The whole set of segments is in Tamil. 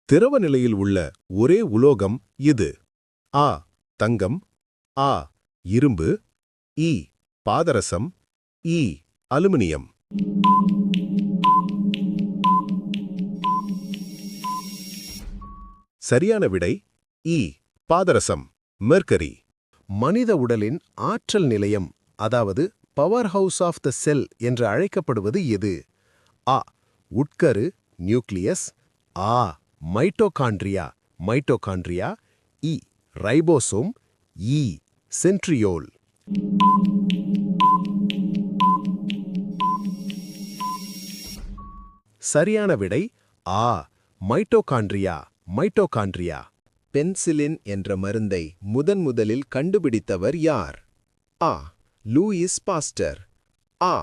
திரவ நிலையில் உள்ள ஒரே உலோகம் இது. ஆ தங்கம், ஆ இரும்பு, இ பாதரசம், இ அலுமினியம். சரியான விடை இ பாதரசம், மெர்க்கரி. மனித உடலின் ஆற்றல் நிலையம், அதாவது பவர் ஹவுஸ் ஆஃப் த செல் என்று அழைக்கப்படுவது எது? ஆ உட்கரு, நியூக்ளியஸ், ஆ மைட்டோகாண்ட்ரியா, மைட்டோகாண்ட்ரியா, இ ரைபோசோம், இ சென்ட்ரியோல். சரியான விடை ஆ மைட்டோகாண்ட்ரியா, மைட்டோகாண்ட்ரியா. பென்சிலின் என்ற மருந்தை முதலில் கண்டுபிடித்தவர் யார்? ஆ லூயிஸ் பாஸ்டர், ஆ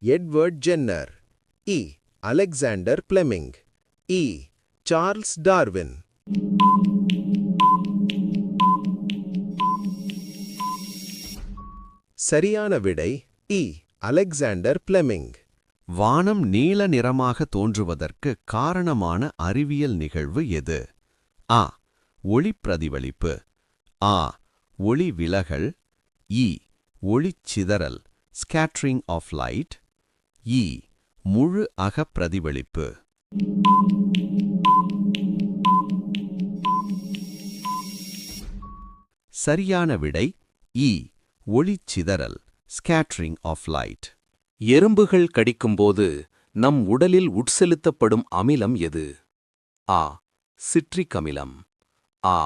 எட்வர்ட் ஜென்னர், இ அலெக்சாண்டர் பிளெமிங், இ சார்ல்ஸ் டார்வின். சரியான விடை இ அலெக்சாண்டர் பிளெமிங். வானம் நீல நிறமாக தோன்றுவதற்கு காரணமான அறிவியல் நிகழ்வு எது? ஆ ஒளி பிரதிபலிப்பு, ஆ ஒளி விலகல், இ ஒளிச்சிதறல் ஸ்கேட்டரிங் ஆஃப் லைட், இ முழு அகப்பிரதிபலிப்பு. சரியான விடை இ ஒளிச்சிதறல் ஸ்கேட்டரிங் ஆஃப் லைட். எறும்புகள் கடிக்கும்போது நம் உடலில் உட்செலுத்தப்படும் அமிலம் எது? ஆ சிட்ரிக் அமிலம், ஆ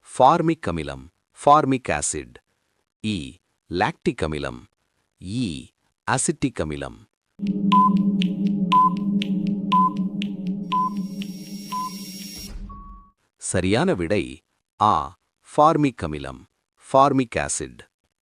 ஃபார்மிக் அமிலம் ஃபார்மிக் ஆசிட், இ லாக்டிக் அமிலம், இ அசிட்டிக் அமிலம். சரியான விடை ஆ ஃபார்மிக் அமிலம் ஃபார்மிக் ஆசிட்.